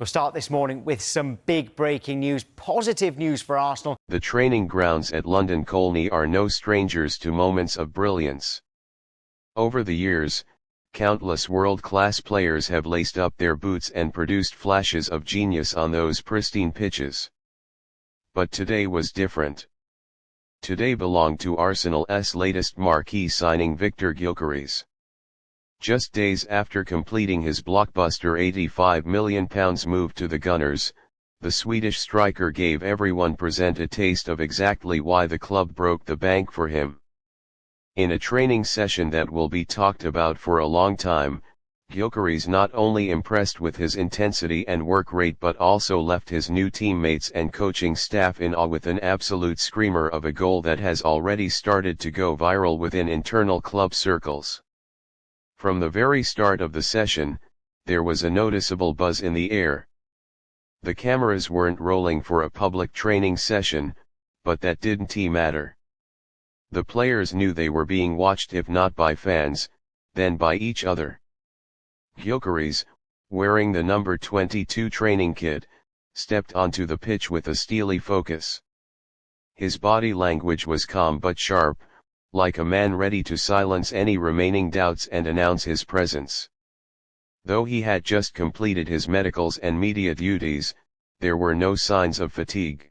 We'll start this morning with some big breaking news, positive news for Arsenal. The training grounds at London Colney are no strangers to moments of brilliance. Over the years, countless world-class players have laced up their boots and produced flashes of genius on those pristine pitches. But today was different. Today belonged to Arsenal's latest marquee signing, Viktor Gyökeres. Just days after completing his blockbuster £85 million move to the Gunners, the Swedish striker gave everyone present a taste of exactly why the club broke the bank for him. In a training session that will be talked about for a long time, Gyökeres not only impressed with his intensity and work rate but also left his new teammates and coaching staff in awe with an absolute screamer of a goal that has already started to go viral within internal club circles. From the very start of the session, there was a noticeable buzz in the air. The cameras weren't rolling for a public training session, but that didn't matter. The players knew they were being watched, if not by fans, then by each other. Gyökeres, wearing the number 22 training kit, stepped onto the pitch with a steely focus. His body language was calm but sharp, like a man ready to silence any remaining doubts and announce his presence. Though he had just completed his medicals and media duties, there were no signs of fatigue.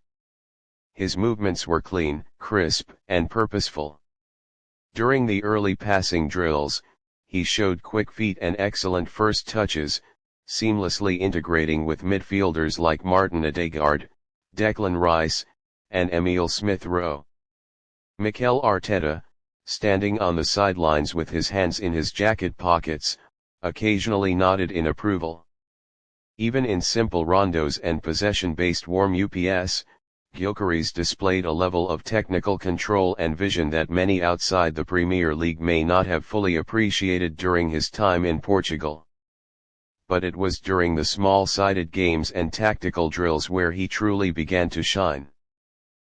His movements were clean, crisp, and purposeful. During the early passing drills, he showed quick feet and excellent first touches, seamlessly integrating with midfielders like Martin Ødegaard, Declan Rice, and Emil Smith-Rowe. Mikel Arteta, standing on the sidelines with his hands in his jacket pockets, occasionally nodded in approval. Even in simple rondos and possession-based warm-ups, Gyökeres displayed a level of technical control and vision that many outside the Premier League may not have fully appreciated during his time in Portugal. But it was during the small-sided games and tactical drills where he truly began to shine.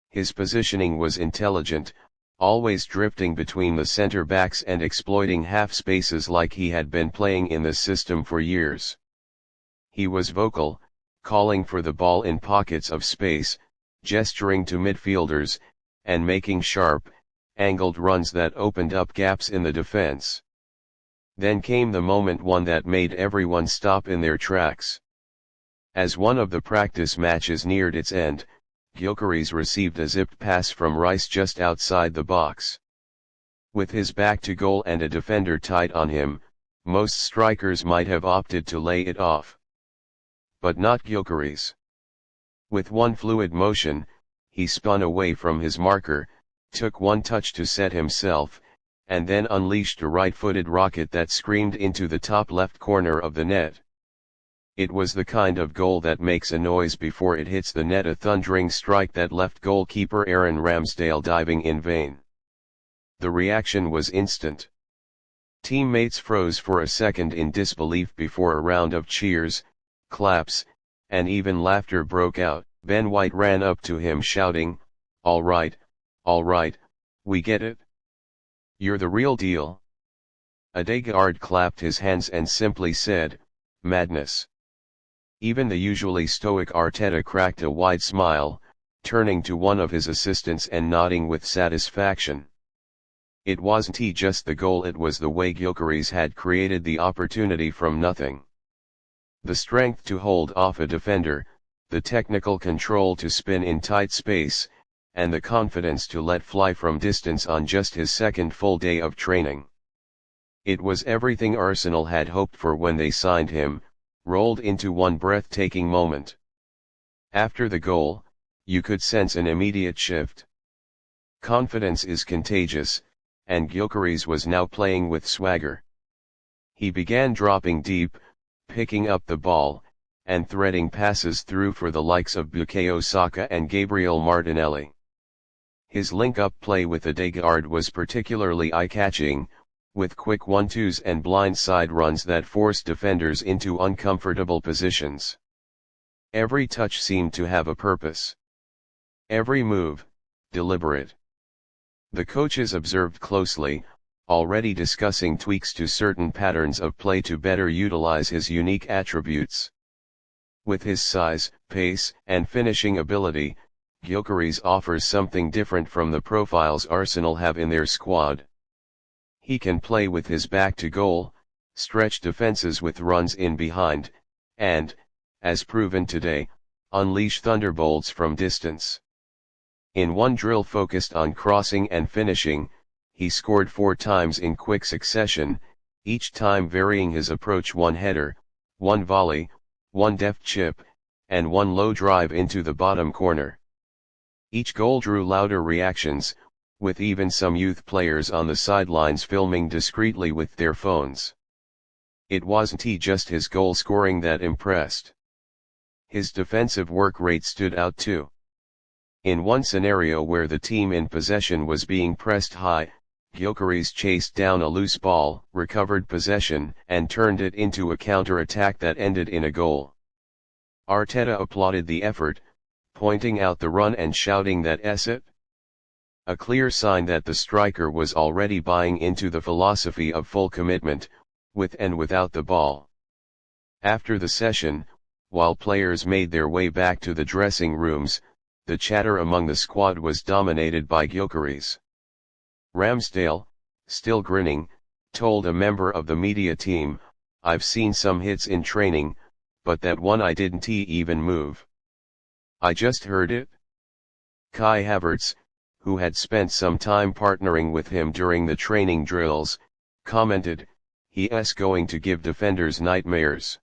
His positioning was intelligent, always drifting between the centre-backs and exploiting half-spaces like he had been playing in the system for years. He was vocal, calling for the ball in pockets of space, gesturing to midfielders, and making sharp, angled runs that opened up gaps in the defense. Then came the one that made everyone stop in their tracks. As one of the practice matches neared its end, Gyökeres received a zipped pass from Rice just outside the box. With his back to goal and a defender tight on him, most strikers might have opted to lay it off. But not Gyökeres. With one fluid motion, he spun away from his marker, took one touch to set himself, and then unleashed a right-footed rocket that screamed into the top left corner of the net. It was the kind of goal that makes a noise before it hits the net, a thundering strike that left goalkeeper Aaron Ramsdale diving in vain. The reaction was instant. Teammates froze for a second in disbelief before a round of cheers, claps, and even laughter broke out. Ben White ran up to him shouting, all right, we get it. You're the real deal." Ødegaard clapped his hands and simply said, "Madness." Even the usually stoic Arteta cracked a wide smile, turning to one of his assistants and nodding with satisfaction. It wasn't just the goal, it was the way Gyökeres had created the opportunity from nothing. The strength to hold off a defender, the technical control to spin in tight space, and the confidence to let fly from distance on just his second full day of training. It was everything Arsenal had hoped for when they signed him, rolled into one breathtaking moment. After the goal, you could sense an immediate shift. Confidence is contagious, and Gyökeres was now playing with swagger. He began dropping deep, picking up the ball, and threading passes through for the likes of Bukayo Saka and Gabriel Martinelli. His link-up play with Ødegaard was particularly eye-catching, with quick 1-2s and blind-side runs that forced defenders into uncomfortable positions. Every touch seemed to have a purpose. Every move, deliberate. The coaches observed closely, already discussing tweaks to certain patterns of play to better utilize his unique attributes. With his size, pace, and finishing ability, Gyökeres offers something different from the profiles Arsenal have in their squad. He can play with his back to goal, stretch defenses with runs in behind, and, as proven today, unleash thunderbolts from distance. In one drill focused on crossing and finishing, he scored 4 times in quick succession, each time varying his approach: 1 header, 1 volley, 1 deft chip, and 1 low drive into the bottom corner. Each goal drew louder reactions, with even some youth players on the sidelines filming discreetly with their phones. It wasn't just his goal scoring that impressed. His defensive work rate stood out too. In one scenario where the team in possession was being pressed high, Gyökeres chased down a loose ball, recovered possession, and turned it into a counter-attack that ended in a goal. Arteta applauded the effort, pointing out the run and shouting that it. A clear sign that the striker was already buying into the philosophy of full commitment, with and without the ball. After the session, while players made their way back to the dressing rooms, the chatter among the squad was dominated by Gyökeres. Ramsdale, still grinning, told a member of the media team, "I've seen some hits in training, but that one I didn't even move. I just heard it." Kai Havertz, who had spent some time partnering with him during the training drills, commented, "He's going to give defenders nightmares.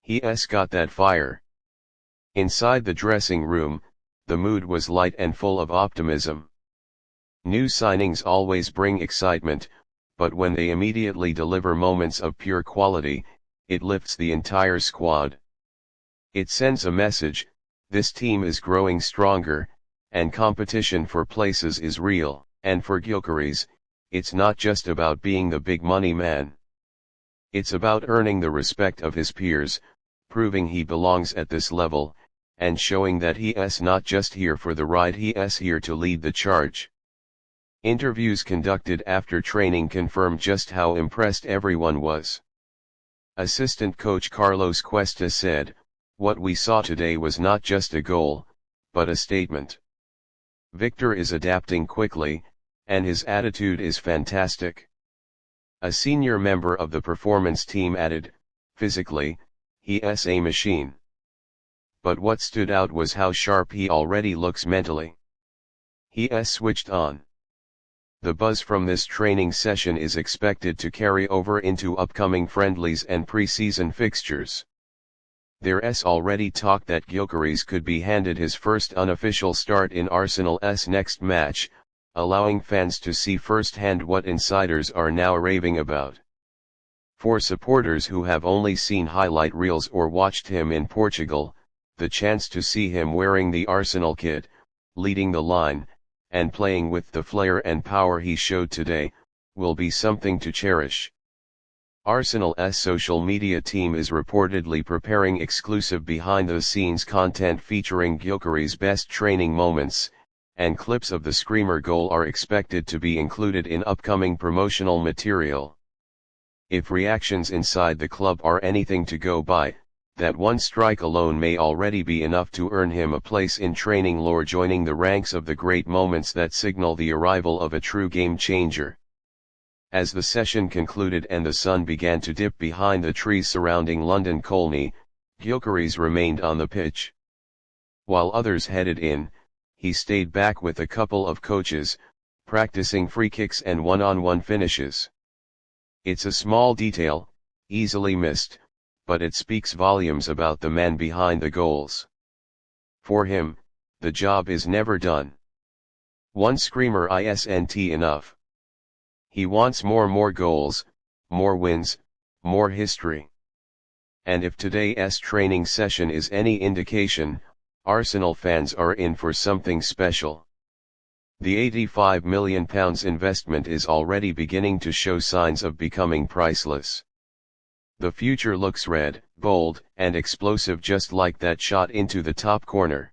He's got that fire." Inside the dressing room, the mood was light and full of optimism. New signings always bring excitement, but when they immediately deliver moments of pure quality, it lifts the entire squad. It sends a message: this team is growing stronger, and competition for places is real. And for Gyökeres, it's not just about being the big money man. It's about earning the respect of his peers, proving he belongs at this level, and showing that he's not just here for the ride, he's here to lead the charge. Interviews conducted after training confirmed just how impressed everyone was. Assistant coach Carlos Cuesta said, "What we saw today was not just a goal, but a statement. Viktor is adapting quickly, and his attitude is fantastic." A senior member of the performance team added, "Physically, he's a machine. But what stood out was how sharp he already looks mentally. He's switched on." The buzz from this training session is expected to carry over into upcoming friendlies and pre-season fixtures. There's already talk that Gyökeres could be handed his first unofficial start in Arsenal's next match, allowing fans to see firsthand what insiders are now raving about. For supporters who have only seen highlight reels or watched him in Portugal, the chance to see him wearing the Arsenal kit, leading the line, and playing with the flair and power he showed today, will be something to cherish. Arsenal's social media team is reportedly preparing exclusive behind-the-scenes content featuring Gyökeres' best training moments, and clips of the Screamer goal are expected to be included in upcoming promotional material. If reactions inside the club are anything to go by, that one strike alone may already be enough to earn him a place in training lore, joining the ranks of the great moments that signal the arrival of a true game changer. As the session concluded and the sun began to dip behind the trees surrounding London Colney, Gyökeres remained on the pitch. While others headed in, he stayed back with a couple of coaches, practicing free kicks and one-on-one finishes. It's a small detail, easily missed, but it speaks volumes about the man behind the goals. For him, the job is never done. One Screamer isn't enough. He wants more goals, more wins, more history. And if today's training session is any indication, Arsenal fans are in for something special. The £85 million investment is already beginning to show signs of becoming priceless. The future looks red, bold, and explosive, just like that shot into the top corner.